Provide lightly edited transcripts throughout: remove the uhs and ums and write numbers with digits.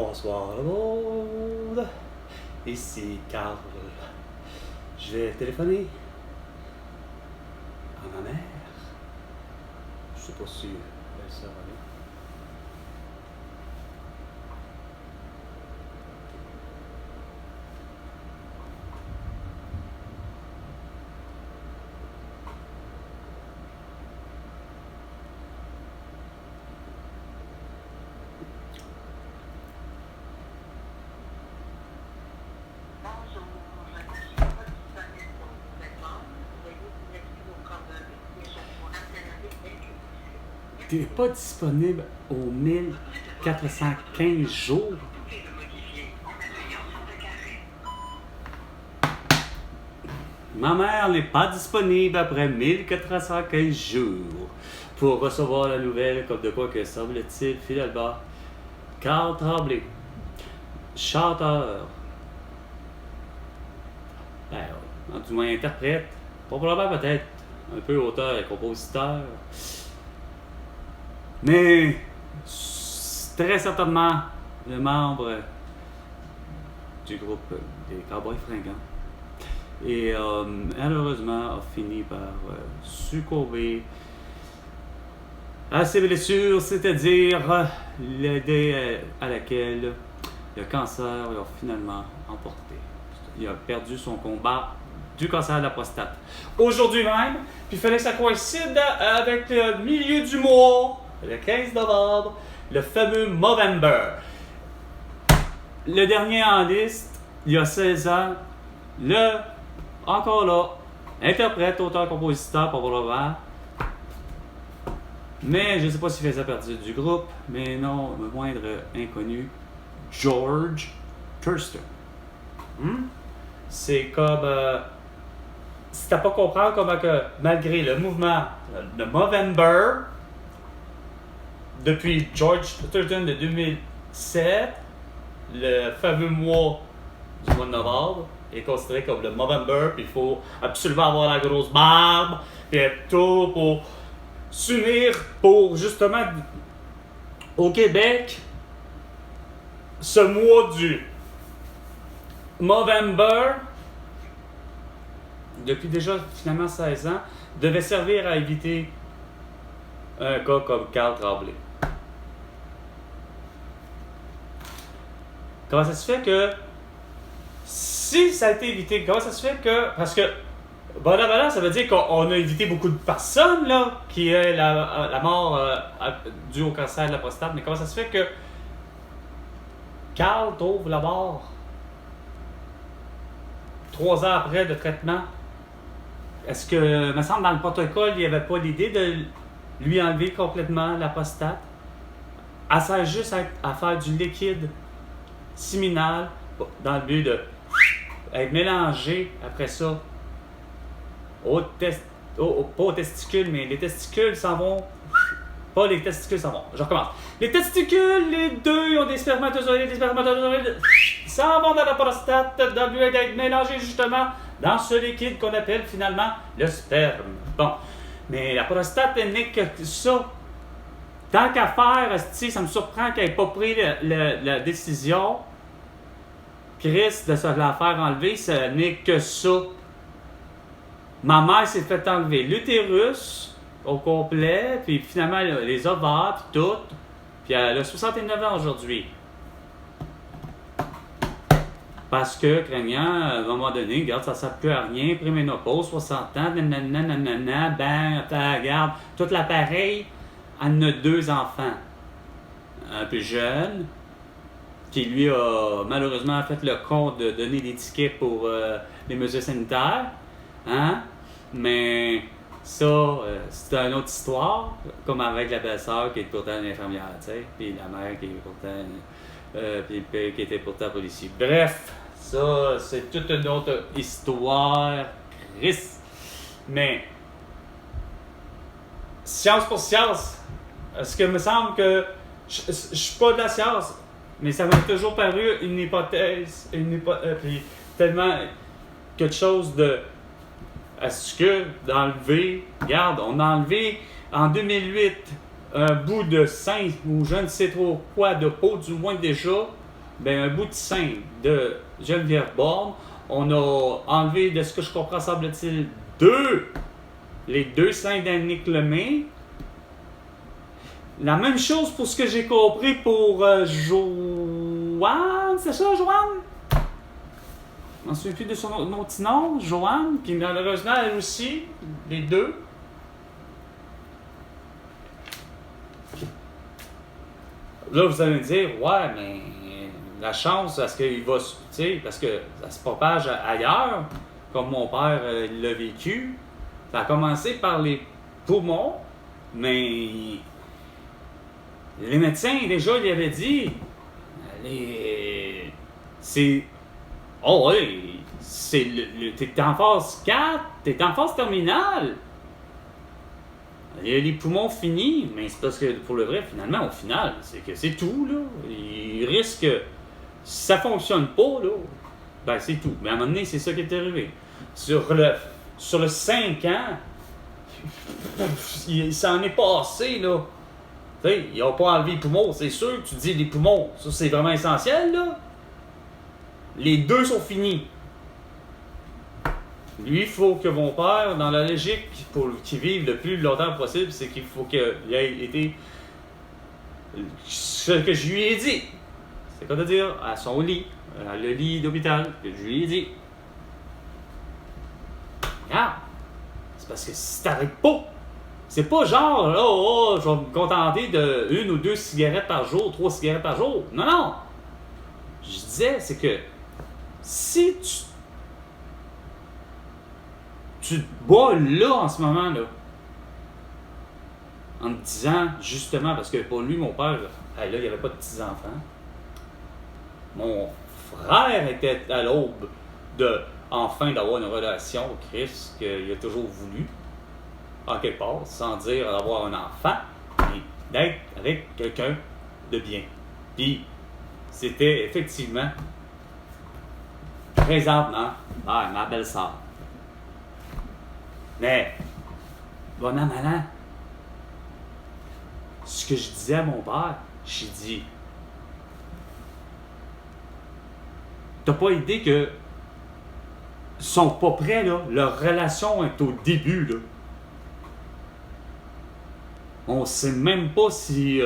Bonsoir le monde, ici Carl. Je vais téléphoner à ma mère. Je sais pas si elle sera là. T'es pas disponible aux 1415 jours? Ma mère n'est pas disponible après 1415 jours pour recevoir la nouvelle comme de quoi que semble-t-il finalement. Carl Tremblay, chanteur, du moins interprète, probablement peut-être un peu auteur et compositeur, mais très certainement le membre du groupe des Cowboys Fringants. Et malheureusement a fini par succomber à ses blessures, c'est-à-dire l'idée à laquelle le cancer l'a finalement emporté. Il a perdu son combat du cancer de la prostate. Aujourd'hui même, puis il fallait que ça coïncide avec le milieu du mois, le 15 novembre, le fameux Movember. Le dernier en liste, il y a 16 ans, encore là, interprète, auteur, compositeur, probablement. Mais je ne sais pas s'il faisait partie du groupe, mais non, le moindre inconnu, George Thurster. C'est comme... si t'as pas compris comment que, malgré le mouvement de Movember, depuis George Thurster de 2007, le fameux mois du mois de novembre est considéré comme le Movember, puis il faut absolument avoir la grosse barbe, puis être tout pour s'unir pour justement au Québec ce mois du Movember, depuis déjà finalement 16 ans, devait servir à éviter un gars comme Carl Tremblay. Comment ça se fait que si ça a été évité, comment ça se fait que... Parce que, voilà, ça veut dire qu'on a évité beaucoup de personnes, là, qui aient la mort due au cancer de la prostate, mais comment ça se fait que Carl trouve la mort 3 ans après de traitement? Est-ce que, me semble, dans le protocole, il n'y avait pas l'idée de lui enlever complètement la prostate? Elle sert juste à faire du liquide séminal dans le but de être mélangé après ça pas aux testicules, mais les testicules s'en vont. Pas les testicules s'en vont. Je recommence. Les testicules, les deux, ils ont des spermatozoïdes. Les spermatozoïdes s'en vont dans la prostate dans le but d'être mélangés justement dans ce liquide qu'on appelle finalement le sperme. Bon. Mais la prostate n'est que ça. Tant qu'à faire, ça me surprend qu'elle n'ait pas pris la décision. Chris, de se la faire enlever, ce n'est que ça. Ma mère s'est fait enlever l'utérus au complet, puis finalement les ovaires, puis tout. Puis elle a 69 ans aujourd'hui. Parce que, craignant, à un moment donné, regarde, ça ne sert plus à rien, préménopause, 60 ans, nanana, ben, regarde, tout l'appareil, elle a 2 enfants. Un peu jeune, qui lui a malheureusement fait le compte de donner des tickets pour les mesures sanitaires. Hein? Mais ça, c'est une autre histoire, comme avec la belle-sœur qui est pourtant une infirmière, tu sais, puis la mère qui est pourtant, puis le père qui était pourtant policier. Bref, ça, c'est toute une autre histoire, Chris. Mais, science pour science, est-ce que me semble que je suis pas de la science, mais ça m'a toujours paru une hypothèse, puis tellement quelque chose de... Est-ce que d'enlever... Regarde, on a enlevé en 2008 un bout de sein ou je ne sais trop quoi de peau, du moins déjà, ben, un bout de sein de Geneviève Borne. On a enlevé, de ce que je comprends, semble-t-il, les deux seins d'Annick Lemay. La même chose pour ce que j'ai compris pour Joanne, c'est ça, Joanne? Je m'en souviens plus de son autre nom, Joanne, puis malheureusement, elle aussi, les deux. Là, vous allez me dire, ouais, mais la chance, parce qu'il va, tu sais, parce que ça se propage ailleurs, comme mon père l'a vécu. Ça a commencé par les poumons, mais les médecins, déjà, ils avaient dit, c'est, oh oui, t'es en phase 4, t'es en phase terminale. Il y a les poumons finis, mais c'est parce que pour le vrai, finalement, au final, c'est que c'est tout, là. Il risque, si ça fonctionne pas, là, ben c'est tout. Mais à un moment donné, c'est ça qui est arrivé. Sur le 5 ans, il s'en est passé, là. Tu sais, ils n'ont pas enlevé les poumons, c'est sûr. Tu dis les poumons, ça c'est vraiment essentiel, là. Les deux sont finis. Lui, il faut que mon père, dans la logique, pour qu'il vive le plus longtemps possible, c'est qu'il faut qu'il ait été ce que je lui ai dit. C'est quoi de dire? À son lit, à le lit d'hôpital, que je lui ai dit. Regarde, c'est parce que si t'arrêtes pas, c'est pas genre, là, oh, je vais me contenter de 1 ou 2 cigarettes par jour, 3 cigarettes par jour. Non, non. Je disais, c'est que si tu te bats là en ce moment, là, en te disant, justement, parce que pour lui, mon père, là, il n'y avait pas de petits-enfants. Mon frère était à l'aube de, enfin, d'avoir une relation au Christ qu'il a toujours voulu, en quelque part, sans dire d'avoir un enfant, mais d'être avec quelqu'un de bien. Puis, c'était effectivement, présentement, ma belle-sœur. Mais, bon an, mal an, ce que je disais à mon père, j'ai dit, t'as pas idée que sont pas prêts, là, leur relation est au début, là. On sait même pas si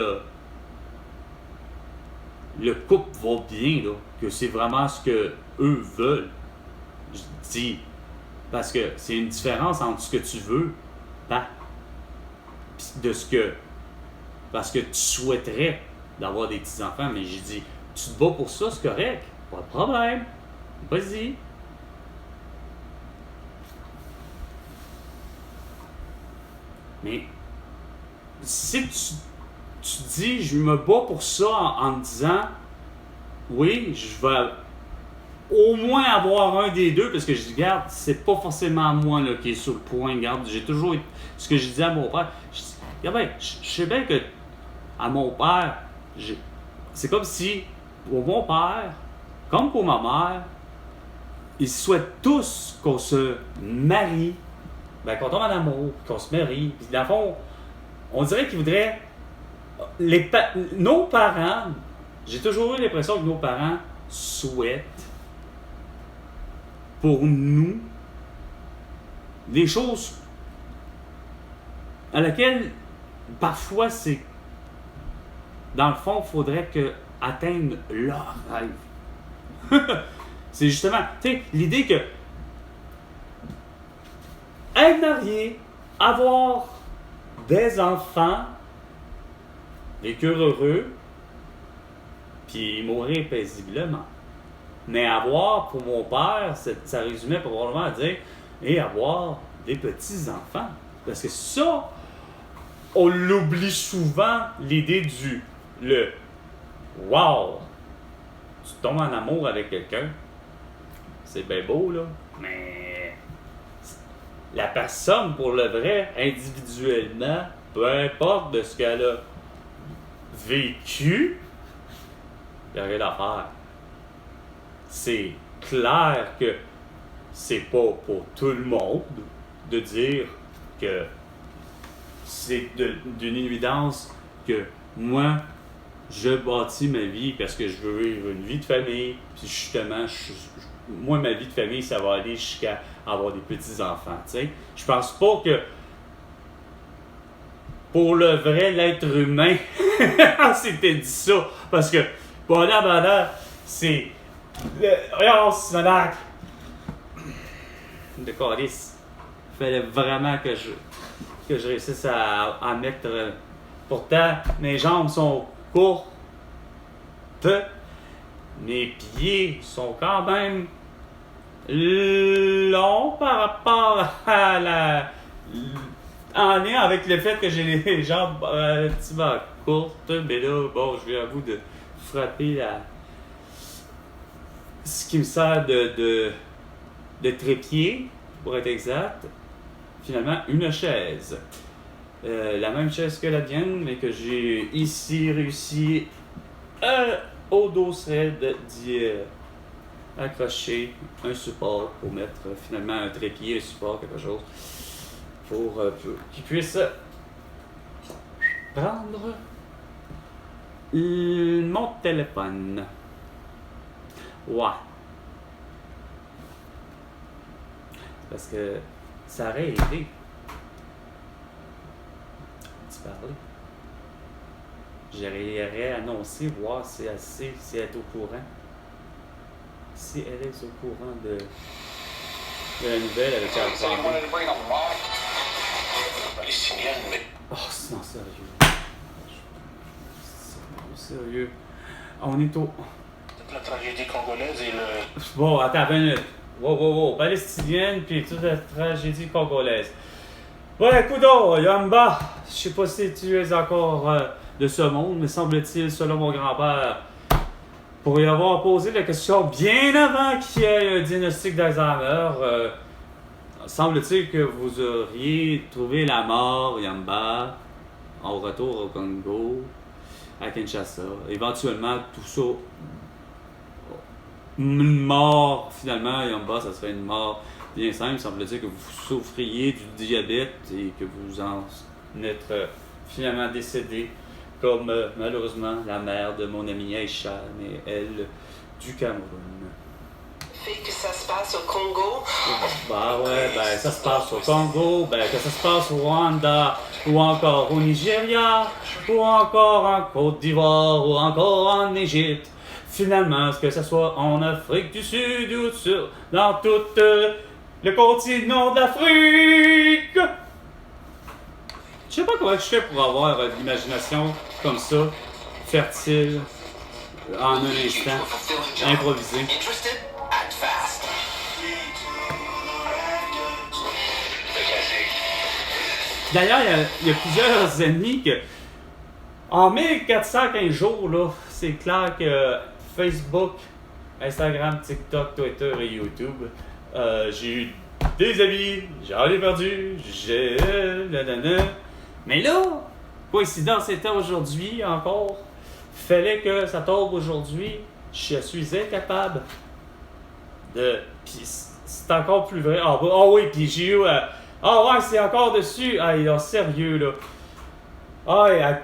le couple va bien, là, que c'est vraiment ce que eux veulent. Je dis, parce que c'est une différence entre ce que tu veux, de ce que, parce que tu souhaiterais d'avoir des petits-enfants, mais j'ai dit, tu te bats pour ça, c'est correct, pas de problème, vas-y. Mais si tu dis, je me bats pour ça en te disant, oui, je vais au moins avoir un des deux, parce que je dis, regarde, c'est pas forcément moi là, qui est sur le point, regarde, j'ai toujours été, ce que je disais à mon père, je dis, regarde, je sais bien que à mon père, c'est comme si, pour mon père, comme pour ma mère, ils souhaitent tous qu'on se marie, ben, qu'on tombe en amour, qu'on se marie, puis dans le fond, on dirait qu'ils voudraient, nos parents, j'ai toujours eu l'impression que nos parents souhaitent pour nous des choses à laquelle parfois c'est dans le fond il faudrait que atteignent leur rêve. C'est justement, tu sais, l'idée que être marié, avoir des enfants, vécure heureux, puis mourir paisiblement. Mais avoir, pour mon père, ça résumait probablement à dire, et avoir des petits-enfants. Parce que ça, on l'oublie souvent, l'idée le wow, tu tombes en amour avec quelqu'un, c'est bien beau, là, mais la personne, pour le vrai, individuellement, peu importe de ce qu'elle a vécu, il n'y a rien à faire. C'est clair que c'est pas pour tout le monde de dire que c'est d'une évidence que moi, je bâtis ma vie parce que je veux vivre une vie de famille. Puis justement, moi, ma vie de famille, ça va aller jusqu'à avoir des petits-enfants. T'sais. Je pense pas que pour le vrai, l'être humain, c'était dit ça. Parce que, c'est. Regarde, Simonac! De calice. Il fallait vraiment que je réussisse à mettre. Pourtant, mes jambes sont courtes. Mes pieds sont quand même longs par rapport à en lien avec le fait que j'ai les jambes relativement courtes. Mais là, bon, je vais à vous de frapper ce qui me sert de trépied, pour être exact. Finalement, une chaise. La même chaise que la tienne, mais que j'ai ici réussi au dosseret d'y accrocher un support pour mettre finalement un trépied, un support, quelque chose, pour qu'il puisse prendre mon téléphone. Ouais. Parce que ça aurait aidé. Parler. J'aurais annoncé, voir si elle est au courant. Si elle est au courant de la nouvelle avec Alexandre. Oh, c'est non, sérieux. Sérieux. On est au. La tragédie congolaise et le. Bon, attends, wow. Palestinienne, puis toute la tragédie congolaise. Ouais, coudonc, Yamba, je sais pas si tu es encore de ce monde, mais semble-t-il, selon mon grand-père, pour y avoir posé la question bien avant qu'il y ait un diagnostic d'Alzheimer, semble-t-il que vous auriez trouvé la mort, Yamba, en retour au Congo, à Kinshasa. Éventuellement, tout ça, une mort, finalement, Yamba, ça serait une mort bien simple, semble-t-il que vous souffriez du diabète et que vous en êtes finalement décédé, comme malheureusement la mère de mon amie Aïcha, mais elle, du Cameroun. Fait que ça se passe au Congo. Bah ouais, ça se passe au Congo, que ça se passe au Rwanda, ou encore au Nigeria, ou encore en Côte d'Ivoire, ou encore en Égypte. Finalement, que ce soit en Afrique du Sud ou dans toute le continent d'Afrique. Je sais pas comment je fais pour avoir de l'imagination comme ça, fertile, en un instant, improvisé. D'ailleurs, il y a plusieurs ennemis que, en 1415 jours, là, c'est clair que Facebook, Instagram, TikTok, Twitter et YouTube, j'ai eu des amis, j'en ai perdu, mais là, coïncidence était aujourd'hui encore, fallait que ça tombe aujourd'hui, je suis incapable de... Puis c'est encore plus vrai, oui, puis j'ai eu... ouais, c'est encore dessus, il est sérieux, là. À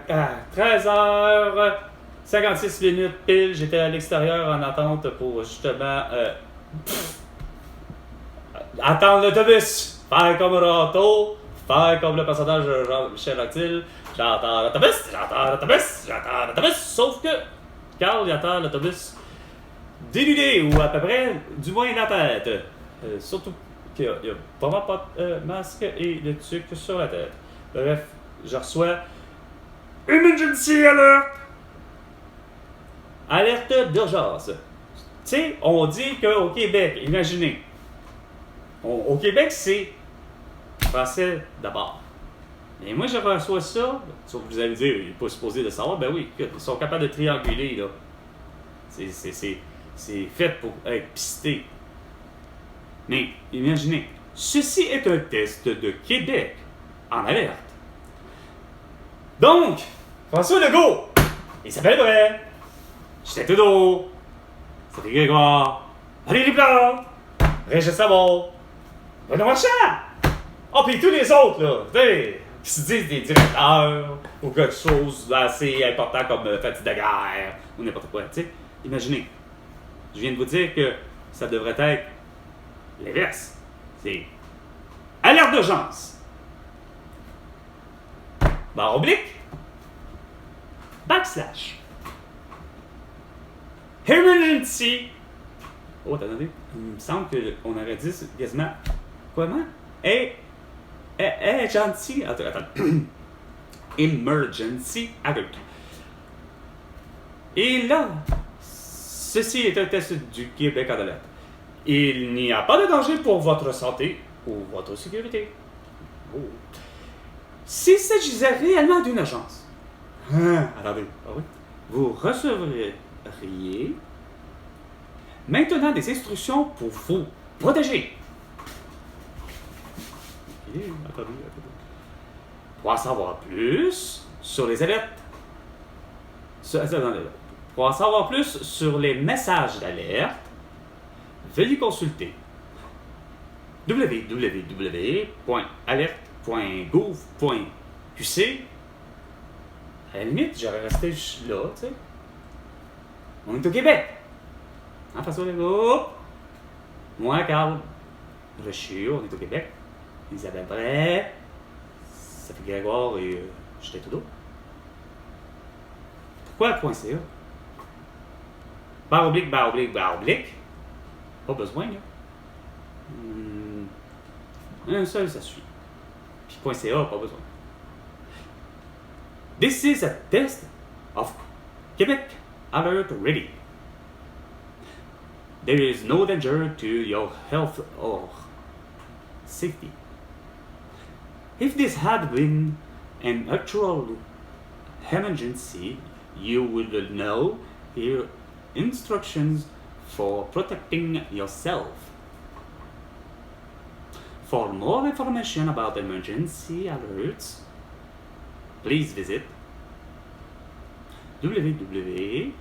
13h56 minutes pile, j'étais à l'extérieur en attente pour justement attendre l'autobus, faire comme Rato, faire comme le personnage de Jean-Michel Anctil. J'attends l'autobus, sauf que Carl il attend l'autobus dénudé ou à peu près, du moins la tête. Surtout qu'il n'y a vraiment pas de masque et de truc sur la tête. Bref, je reçois Emergency alert! Alerte d'urgence. Tu sais, on dit qu'au Québec, imaginez, au Québec, c'est français d'abord. Et moi, je reçois ça, sauf que vous allez me dire, il n'est pas supposé de savoir, ben oui, ils sont capables de trianguler, là. C'est fait pour être pisté. Mais, imaginez, ceci est un test de Québec en alerte. Donc, François Legault, il s'appelle vrai. J'étais Trudeau, c'était Grégoire, Valérie Plante, Régis Savon, Renaud Marchand. Puis tous les autres, là, qui se disent des directeurs ou quelque chose d'assez important comme fatigue de guerre ou n'importe quoi. Tu sais, imaginez. Je viens de vous dire que ça devrait être l'inverse. C'est alerte d'urgence. Barre oblique. Backslash. Emergency. Oh, attendez. Il me semble qu'on aurait dit quasiment. Comment? Emergency. Attends. Emergency alert. Et là, ceci est un test du Québec en alerte. Il n'y a pas de danger pour votre santé ou votre sécurité. Oh. S'il s'agissait réellement d'une agence, attendez, vous recevriez maintenant des instructions pour vous protéger. Okay, attendez. Pour en savoir plus sur les alertes, pour en savoir plus sur les messages d'alerte, veuillez consulter www.alerte.gouv.qc. À la limite, j'aurais resté là, tu sais. On est au Québec. Hein, François Legault? Moi, Carl Rochier, on est au Québec. Isabelle Bray, Sophie Grégoire et Justin Trudeau. Pourquoi .ca? Barre oblique. Pas besoin, là. Un seul, ça suffit. Puis .ca, pas besoin. This is a test of Quebec Alert Ready. There is no danger to your health or safety. If this had been an actual emergency, you would know your instructions for protecting yourself. For more information about emergency alerts, please visit gouv.qc.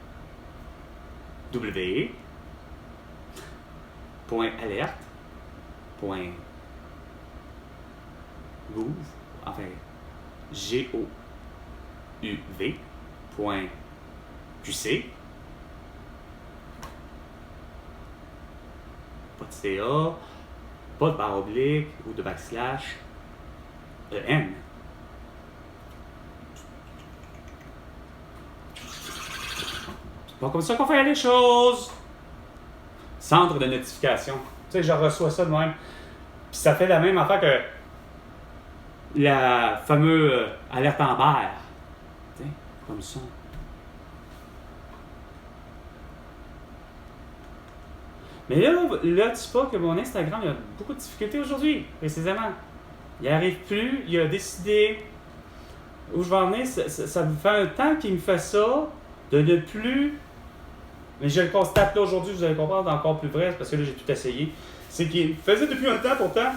Pas de CA, pas de barre oblique ou de backslash, EN. C'est pas comme ça qu'on fait les choses. Centre de notification. Tu sais, je reçois ça de même. Puis ça fait la même affaire que la fameuse alerte Amber. Tu sais, comme ça. Mais là, tu sais pas que mon Instagram il a beaucoup de difficultés aujourd'hui, précisément. Il arrive plus, il a décidé où je vais en venir. Ça me fait un temps qu'il me fait ça, de ne plus. Mais je le constate là aujourd'hui, vous allez comprendre encore plus vrai, parce que là j'ai tout essayé. C'est qu'il faisait depuis un temps pourtant,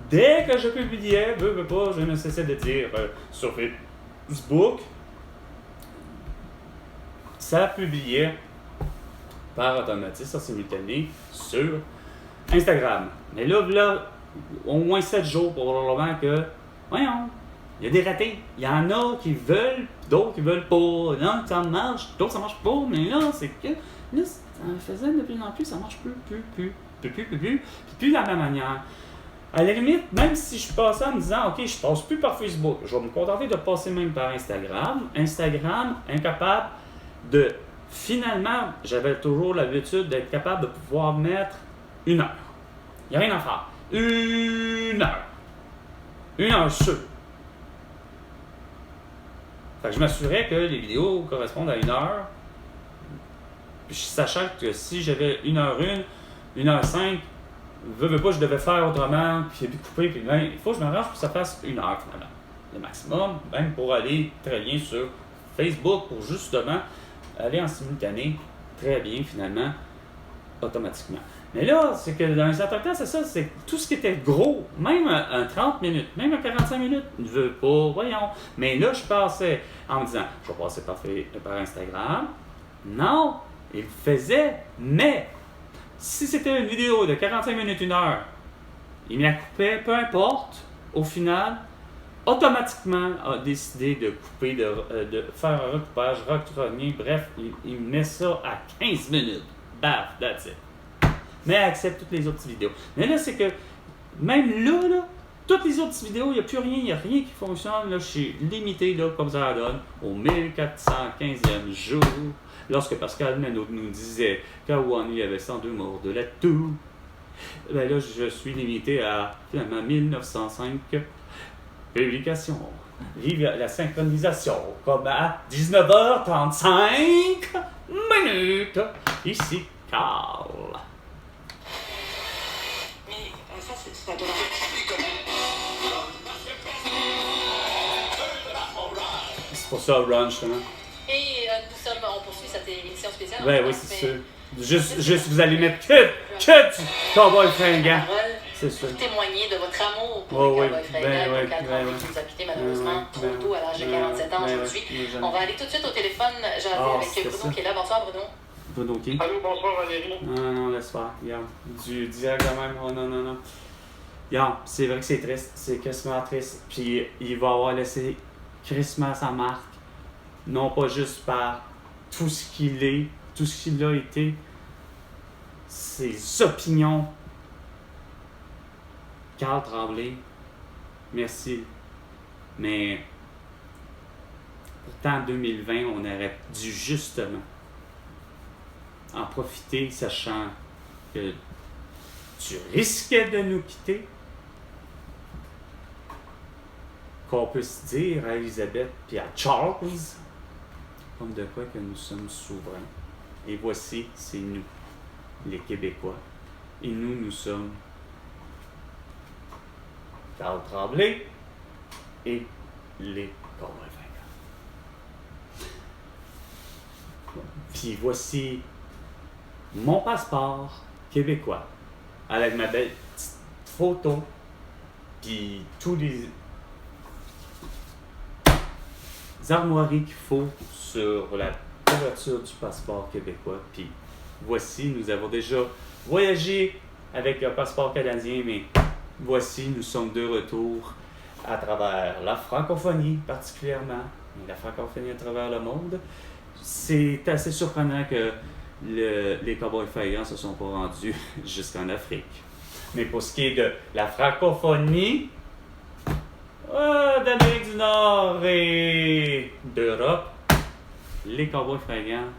dès que je publiais, veux pas, je ne cessais de dire sur Facebook, ça publiait par automatisme simultané sur Instagram. Mais là, au moins 7 jours probablement que, voyons, il y a des ratés. Il y en a qui veulent, d'autres qui veulent pas. Là, ça marche, d'autres ça marche pas, mais là, c'est que, là, ça faisait de plus en plus, ça marche plus de la même manière. À la limite, même si je passais en me disant, OK, je passe plus par Facebook, je vais me contenter de passer même par Instagram. Instagram, incapable de... Finalement, j'avais toujours l'habitude d'être capable de pouvoir mettre 1 heure. Il n'y a rien à faire. 1 heure. 1 heure sûre. Fait que je m'assurais que les vidéos correspondent à 1 heure. Puis sachant que si j'avais 1h01, 1h05, veux pas, je devais faire autrement, puis couper, puis ben, il faut que je m'arrange pour que ça fasse 1 heure finalement. Le maximum, même pour aller très bien sur Facebook, pour justement aller en simultané très bien finalement, automatiquement. Mais là, c'est que dans un certain temps, c'est ça, c'est tout ce qui était gros, même un 30 minutes, même un 45 minutes, ne veut pas, voyons. Mais là, je passais en me disant, je vais passer par Instagram. Non, il le faisait, mais si c'était une vidéo de 45 minutes, 1 heure, il me la coupait, peu importe, au final, automatiquement a décidé de couper, de faire un recoupage, rectrogner, bref, il met ça à 15 minutes. Baf, that's it. Mais elle accepte toutes les autres vidéos. Mais là, c'est que, même là, toutes les autres vidéos, il n'y a plus rien, il n'y a rien qui fonctionne. Là, je suis limité, là, comme ça donne, au 1415e jour, lorsque Pascal Menot nous disait qu'Awani avait 102 morts de la toux. Ben là, je suis limité à, finalement, 1905 publications. Vive la synchronisation, comme à 19h35 minutes. Ici, Carl. Mais ça, ça doit... C'est pour ça, Run, justement. Et on poursuit cette émission spéciale. Ouais, oui, c'est sûr. Juste, vous allez mettre que du cowboy fringant. C'est sûr. Témoigner de votre amour pour Oh, les oui, cowboys fringants, ouais, qui nous a quittés malheureusement trop ouais, tôt à l'âge de 47 ans aujourd'hui. On va aller tout de suite au téléphone, jaser avec Bruno qui est là. Bonsoir, Bruno. Bruno qui? Allô, bonsoir Valérie. Non, laisse faire. Regarde. Du direct quand même. Oh non. Regarde, c'est vrai que c'est triste. C'est quasiment triste. Puis il va avoir laissé crissement sa marque. Non pas juste par tout ce qu'il est, tout ce qu'il a été, ses opinions. Carl Tremblay, merci. Mais pourtant en 2020, on aurait dû justement en profiter, sachant que tu risquais de nous quitter. Qu'on puisse dire à Elisabeth puis à Charles, comme de quoi que nous sommes souverains. Et voici, c'est nous, les Québécois. Et nous sommes Carl Tremblay et les Cowboys fringants. Puis voici mon passeport québécois avec ma belle petite photo puis tous les armoiries qu'il faut sur la couverture du passeport québécois. Puis voici, nous avons déjà voyagé avec le passeport canadien, mais voici, nous sommes de retour à travers la francophonie particulièrement, et la francophonie à travers le monde. C'est assez surprenant que les Cowboys fringants ne se sont pas rendus jusqu'en Afrique. Mais pour ce qui est de la francophonie d'Amérique du Nord et d'Europe, les Cowboys fringants,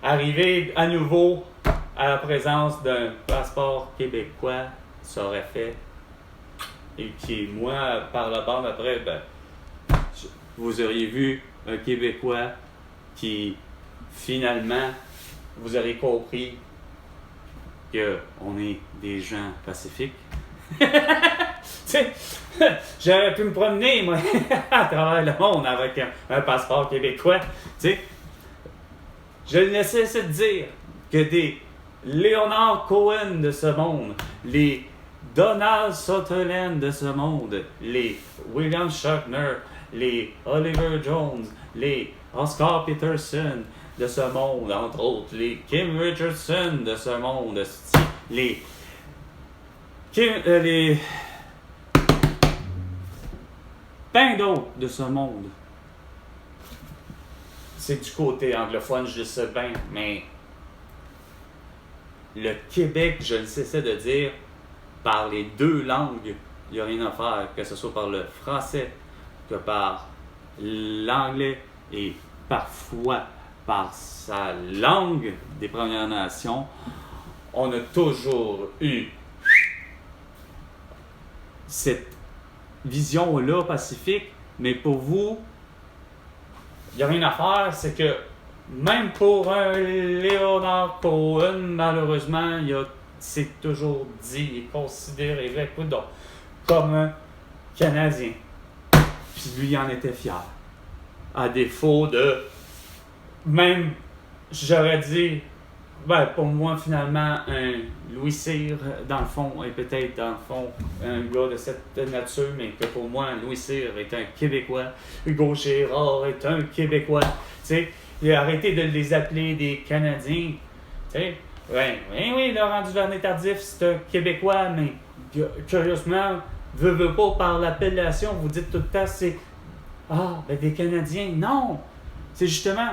arrivés à nouveau à la présence d'un passeport québécois, ça aurait fait. Et qui, moi, par la bande après, vous auriez vu un Québécois qui, finalement, vous aurez compris qu'on est des gens pacifiques. J'aurais pu me promener, moi, à travers le monde avec un passeport québécois. T'sais. Je ne cesse de dire que des Leonard Cohen de ce monde, les Donald Sutherland de ce monde, les William Shatner, les Oliver Jones, les Oscar Peterson de ce monde, entre autres, les Kim Richardson de ce monde, les plein d'autres de ce monde. C'est du côté anglophone, je le sais bien, mais le Québec, je le cessais de dire, par les deux langues, il n'y a rien à faire, que ce soit par le français que par l'anglais et parfois par sa langue des Premières Nations. On a toujours eu cette vision-là pacifique, mais pour vous, il n'y a rien à faire, c'est que même pour un Leonard Cohen, malheureusement, c'est toujours dit, il est considéré comme un Canadien. Puis lui, il en était fier. À défaut de, même, j'aurais dit, pour moi, finalement, un Louis Cyr, dans le fond, est peut-être, dans le fond, un gars de cette nature, mais que pour moi, Louis Cyr est un Québécois. Hugo Girard est un Québécois. Tu sais, il a arrêté de les appeler des Canadiens. Tu sais, oui, Laurent Duvernay-Tardif, c'est un Québécois, mais curieusement, Veux pas, par l'appellation, vous dites tout le temps, c'est ah, ben des Canadiens. Non! C'est justement,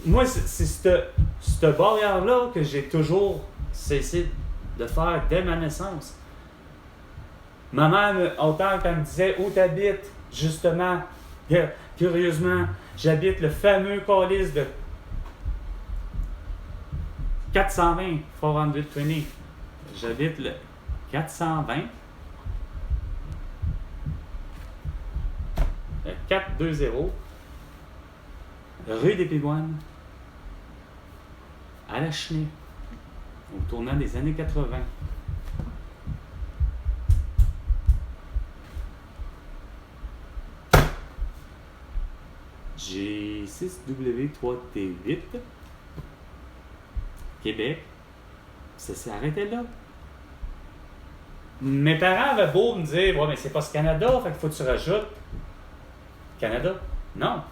moi, c'est cette barrière-là que j'ai toujours cessé de faire dès ma naissance. Ma mère, autant qu'elle me disait où t'habites, justement, curieusement, j'habite le fameux calice de 420, 420. J'habite le 420. 420 rue des Pivoines à la Chenée au tournant des années 80. J'ai 6W3T8 Québec. Ça s'est arrêté là. Mes parents avaient beau me dire, ouais, mais c'est pas ce Canada, fait qu'il faut que tu rajoutes Canada. Non.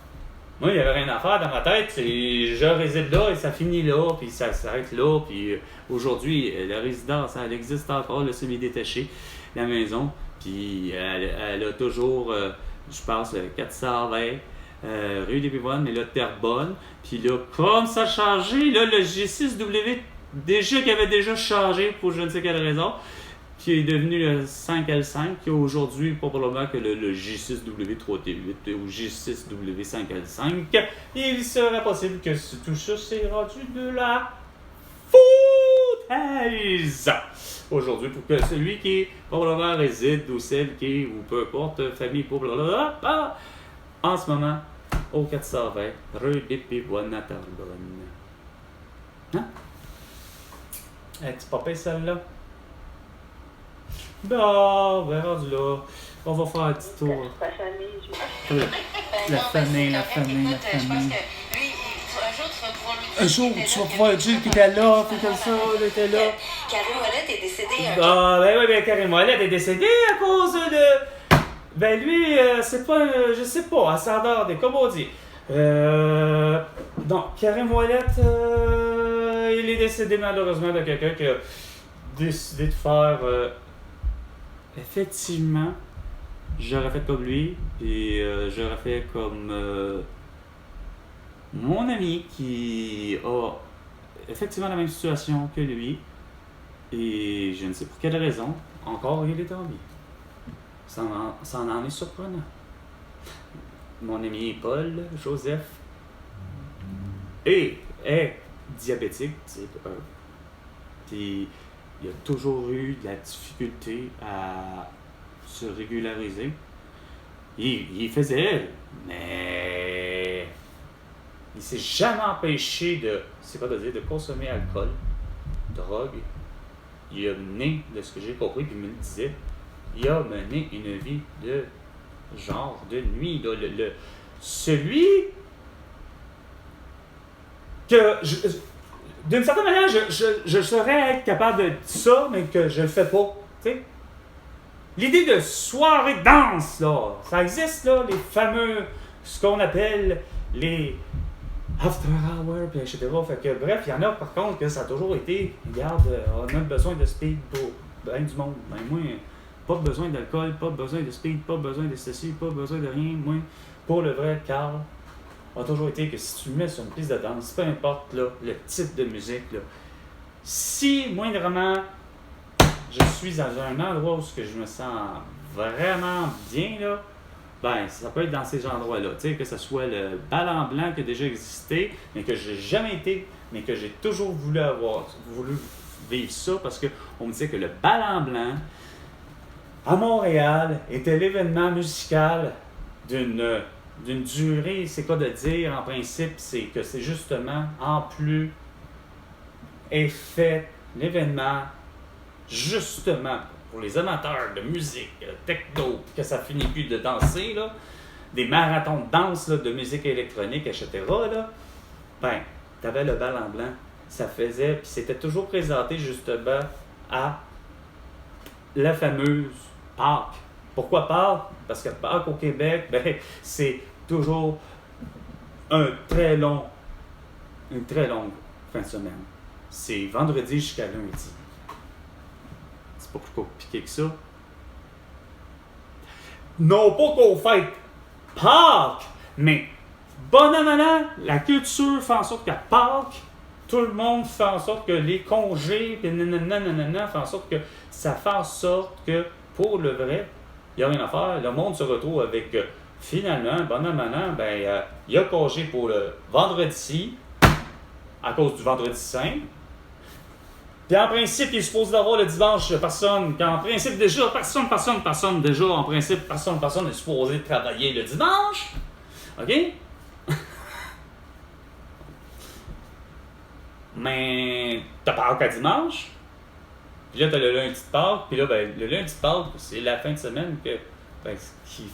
Moi, il n'y avait rien à faire dans ma tête. Je réside là et ça finit là, puis ça s'arrête là. Puis aujourd'hui, la résidence, elle existe encore, le semi-détaché, la maison. Puis elle a toujours, je pense, 420 rue des Pivoines, mais là, Terrebonne. Puis là, comme ça a changé, là, le G6W, déjà qui avait déjà changé pour je ne sais quelle raison, qui est devenu le 5L5, qui est aujourd'hui probablement que le J6W3T8 ou J6W5L5. Il serait possible que tout ça s'est rendu de la foutaise aujourd'hui pour que celui qui probablement réside ou celle qui est, ou peu importe, famille pour blablabla, en ce moment, au 420, rue des Pivoines à Terrebonne. Hein? Es-tu pas payé celle-là? Bon, ben rendu là, on va faire un petit tour. La famille, La famille. Je pense que lui, un jour, tu vas pouvoir lui dire. Un jour, tu vas pouvoir dire qu'il était là, puis comme ça, il était là. Karim Ouellet est décédé Ah, ben oui, ben Karim Ouellet est décédé à cause de... Ben lui, c'est pas, je sais pas, ascendant, comme on dit. Donc, Karim Ouellet, il est décédé malheureusement de quelqu'un qui a décidé de faire... effectivement, j'aurais fait comme lui, et j'aurais fait comme mon ami qui a effectivement la même situation que lui, et je ne sais pour quelle raison, encore il est en vie. Ça en est surprenant. Mon ami Paul Joseph est diabétique, puis il a toujours eu de la difficulté à se régulariser. Il faisait, mais il s'est jamais empêché de consommer alcool, drogue. Il a mené, de ce que j'ai compris, puis il me le disait, il a mené une vie de genre de nuit. Celui que d'une certaine manière, je serais être capable de ça, mais que je le fais pas. T'sais? L'idée de soirée danse, là, ça existe, là, les fameux, ce qu'on appelle les after hours, puis etc. Fait que, bref, il y en a par contre que ça a toujours été, regarde, on a besoin de speed pour ben du monde. Ben moi, pas besoin d'alcool, pas besoin de speed, pas besoin de ceci, pas besoin de rien. Moi, pour le vrai, Carl, a toujours été que si tu me mets sur une piste de danse, peu importe là, le type de musique, là, si moindrement je suis dans un endroit où je me sens vraiment bien, là, ben ça peut être dans ces endroits-là. Tu sais, que ce soit le Ballon Blanc qui a déjà existé, mais que j'ai jamais été, mais que j'ai toujours voulu vivre ça, parce qu'on me disait que le Ballon Blanc à Montréal était l'événement musical d'une durée, c'est quoi de dire en principe, c'est que c'est justement en plus est fait l'événement justement pour les amateurs de musique techno, que ça finit plus de danser, là, des marathons de danse là, de musique électronique, etc. Là, ben, t'avais le Ballon Blanc, ça faisait, puis c'était toujours présenté justement à la fameuse Pâques. Pourquoi Pâques? Parce que Pâques au Québec, ben, c'est toujours une très longue fin de semaine. C'est vendredi jusqu'à lundi. C'est pas plus compliqué que ça. non pas qu'on fête Pâques, mais bon an, mal an, la culture fait en sorte qu'à Pâques, tout le monde fait en sorte que les congés, puis nanana, fait en sorte que ça fait en sorte que, pour le vrai, il n'y a rien à faire. Le monde se retrouve avec, finalement, bon an, mal an, il y a congé pour le vendredi, à cause du vendredi saint. Puis en principe, il est supposé d'avoir le dimanche personne. Puis en principe, déjà, personne est supposé travailler le dimanche. OK? Mais t'as Pâques à dimanche. Puis là, t'as le lundi de Pâques. Puis là, le lundi de Pâques, c'est la fin de semaine qui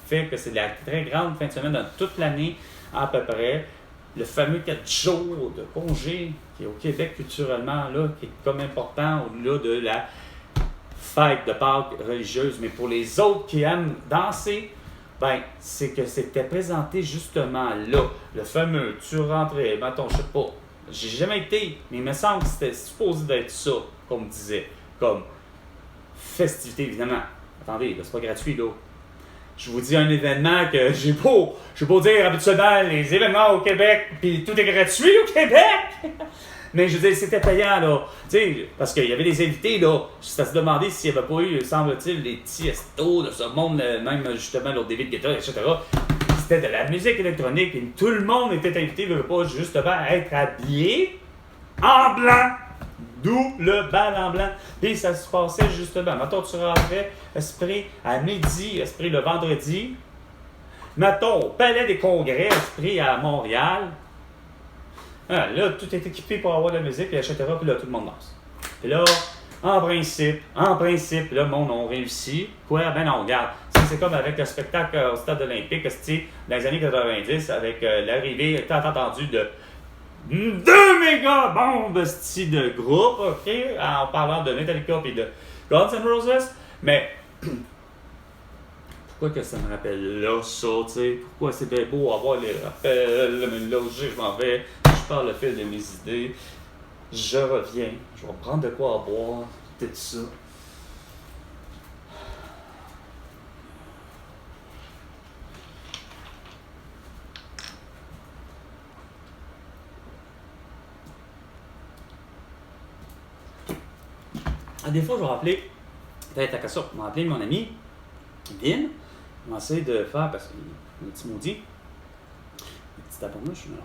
fait que c'est la très grande fin de semaine dans toute l'année, à peu près. Le fameux 4 jours de congé qui est au Québec culturellement, là, qui est comme important au-delà de la fête de Pâques religieuse. Mais pour les autres qui aiment danser, c'est que c'était présenté justement là. Le fameux, tu rentrais, mettons, je sais pas, j'ai jamais été, mais il me semble que c'était supposé d'être ça, comme disait, comme festivité, évidemment. Attendez, là, c'est pas gratuit, là. Je vous dis un événement que je vais pas dire habituellement les événements au Québec, puis tout est gratuit au Québec! Mais je veux dire, c'était payant, là. Tu sais, parce qu'il y avait des invités, là. Juste à se demander s'il n'y avait pas eu, semble-t-il, des petits estos de ce monde, même justement, l'autre David Guetta, etc. C'était de la musique électronique, et tout le monde était invité, il ne veut pas justement être habillé en blanc. D'où le bal en blanc. Puis ça se passait justement. Mettons, tu rentrais, esprit à midi, esprit le vendredi. Mettons, au Palais des Congrès, esprit à Montréal. Ah, là, tout est équipé pour avoir de la musique, etc. Puis là, tout le monde danse. Puis là, en principe, le monde a réussi. Quoi? Ben non, regarde. C'est comme avec le spectacle au Stade olympique, dans les années 90, avec l'arrivée, tant entendu, de 2 méga bombes de groupe, OK, en parlant de Metallica et de Guns N' Roses, mais pourquoi que ça me rappelle là, ça, tu sais, pourquoi c'est bien beau avoir les rappels, mais là, je m'en vais, je parle le fil de mes idées, je reviens, je vais prendre de quoi à boire, tout ça. Des fois, je vais rappeler, peut-être à ça, je vais appeler mon ami, Vin, on va essayer de faire, parce qu'il y a un petit maudit, un petit tabarnouche, là.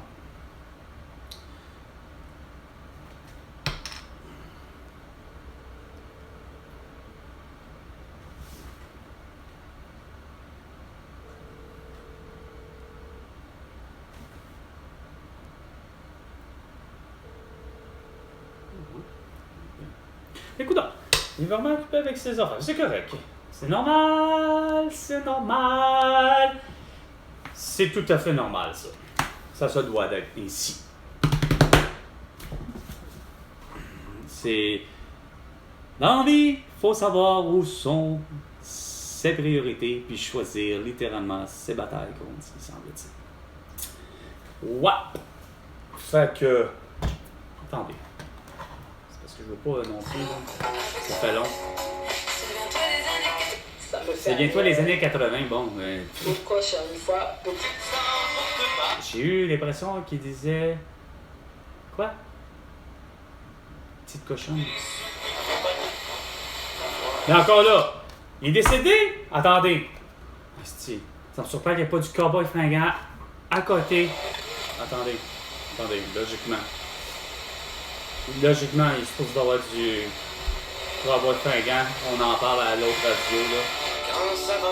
Écoute, il va vraiment occuper avec ses affaires. C'est correct. C'est normal. C'est tout à fait normal, ça. Ça se doit d'être ainsi. C'est... Dans la vie, il faut savoir où sont ses priorités, puis choisir littéralement ses batailles, comme on dit, semble-t-il. Ouais. Fait que... Attendez. Je veux pas non plus, là. Ça fait long. C'est bientôt les années 80, bon. J'ai eu l'impression qu'il disait... Quoi? Petite cochonne. Mais encore là, il est décédé? Attendez. Asti, ça me surprend qu'il n'y ait pas du cowboy fringant à côté. Attendez, logiquement, il se trouve d'avoir du cowboy fringant. On en parle à l'autre radio, là. Quand ça va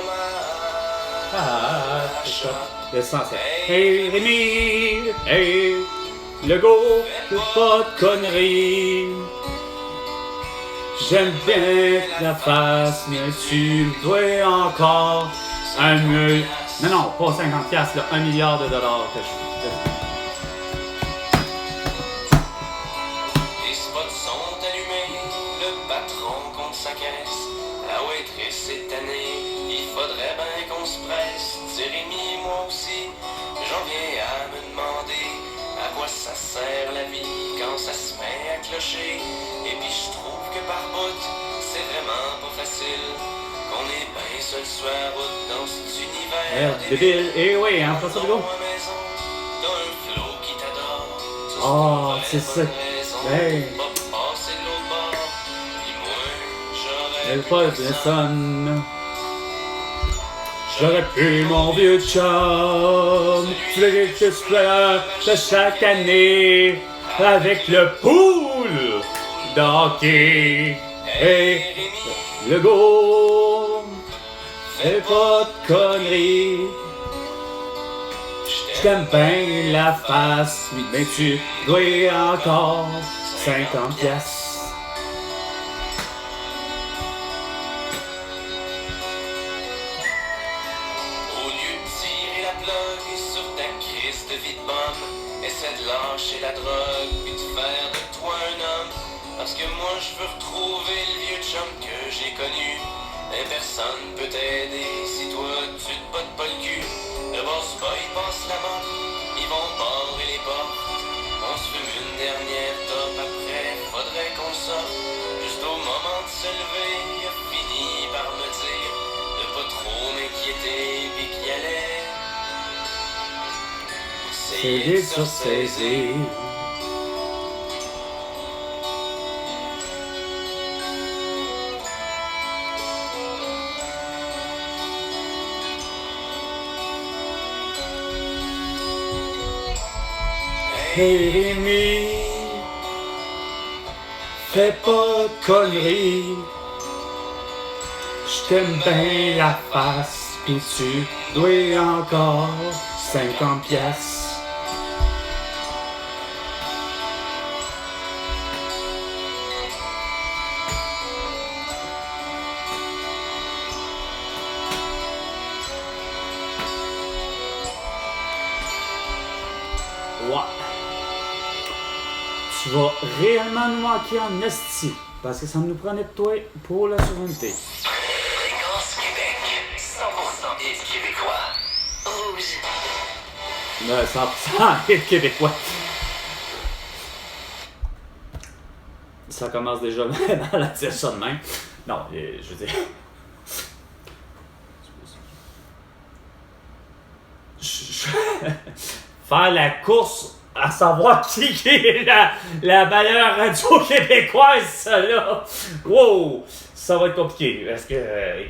mal. C'est ça. Le sens, c'est... Hey, Rémi! Hey! Le go! Pas de conneries! J'aime bien la face, mais tu me dois encore un mieux. Non, pas 50$, là, $1 milliard que je... Les spots sont allumés, le patron compte sa caisse. La waitress est tannée, il faudrait bien qu'on se presse. C'est Rémi, moi aussi, j'en viens à me demander à quoi ça sert la vie quand ça se met à clocher. Et puis je trouve que par bout, c'est vraiment pas facile qu'on est bien seul sur la route dans cet univers débile. Eh oui, hein, François Legault. T'as un flot qui t'adore. Oh, c'est ça. Hey. Passer de l'autre bord. Puis moi, Elle pas de personne. J'aurais pu mon vieux chum, fleurir juste fleur de chaque année, avec le pool d'hockey. Hey, le go, fais pas de conneries. J't'aime bien la face, mais tu dois encore 50 piastres. Essaie de lâcher la drogue puis de faire de toi un homme. Parce que moi je veux retrouver le vieux chum que j'ai connu. Mais personne peut t'aider si toi tu te bottes pas le cul. Le boss boy passe la main, ils vont barrer les portes. On se fume une dernière top, après faudrait qu'on sorte. Juste au moment de se lever, il a fini par me dire de pas trop m'inquiéter puis qu'il allait essayer de se saisir. Hey Rémi, fais pas de conneries. J't'aime bien la face, pis tu dois encore 50 piastres. Ouais. Tu vas réellement nous manquer en esti, parce que ça nous prenait de toi pour la souveraineté. Fréquence Québec, 100% hit québécois. Rouge. 100% hit québécois. Ça commence déjà mal à dire ça de même. Non, je veux dire... Faire la course à savoir qui est la meilleure radio québécoise, ça là. Wow! Ça va être compliqué. Parce que,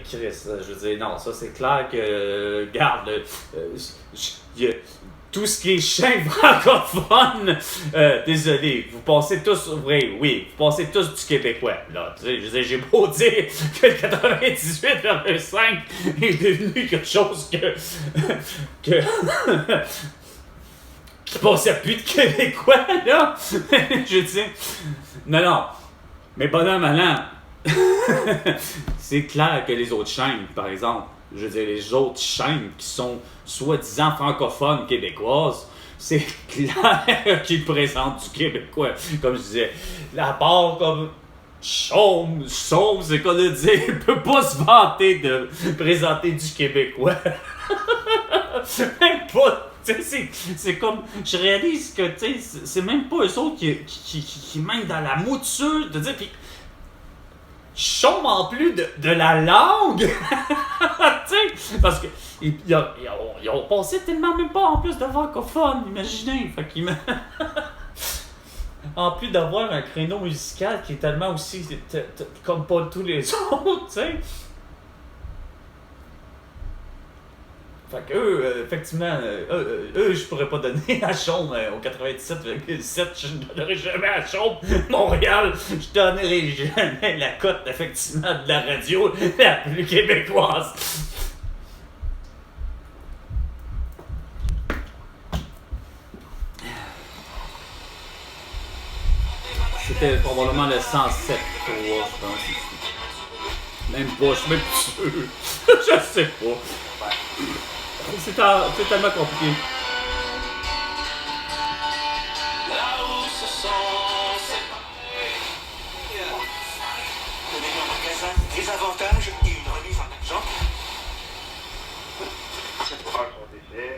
Chris, je veux dire, non, ça c'est clair que, regarde, tout ce qui est chaîne francophone, désolé, vous pensez tous, oui, vous pensez tous du québécois, là, tu sais, je veux dire, j'ai beau dire que le 98,5 est devenu quelque chose que qui pensait plus de québécois, là, je veux dire, non, mais bonhomme allant, c'est clair que les autres chaînes, par exemple, je veux dire, les autres chaînes qui sont soi-disant francophones québécoises, c'est clair qu'ils présentent du québécois. Comme je disais, la part comme Chaume, c'est qu'on a dit, il peut pas se vanter de présenter du québécois. Même pas. C'est comme, je réalise que c'est même pas eux autres qui mènent dans la mouture de dire, puis chôme en plus de la langue. Parce que ils ont passé tellement même pas en plus de francophones, imaginez. Fait qu'ils en plus d'avoir un créneau musical qui est tellement aussi comme pas tous les autres, tu sais. Fait qu'eux, effectivement, eux, je pourrais pas donner à Chaume au 97,7, je ne donnerai jamais à Chaume. Montréal, je donnerai jamais la cote, effectivement, de la radio la plus québécoise. C'était probablement le 107.3, je pense. Même pas, je suis même plus sûr. Je sais pas. C'est tellement compliqué. là où se sont séparés. Tenez un magasin, des avantages et une remise en argent. C'est pour faire son décès.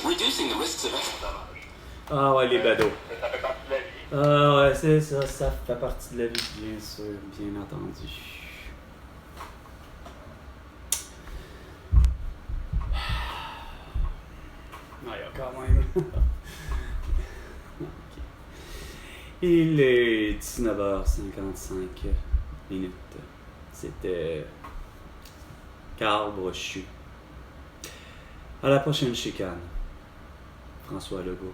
Reducing the risks of Dommage. Ah ouais, les badauds. Ça fait partie de la vie. Ouais, c'est ça, ça fait partie de la vie, bien sûr, bien entendu. Ah, quand même. Okay. Il est 19h55 minutes. C'était Carl Brochu. À la prochaine chicane. François Legault.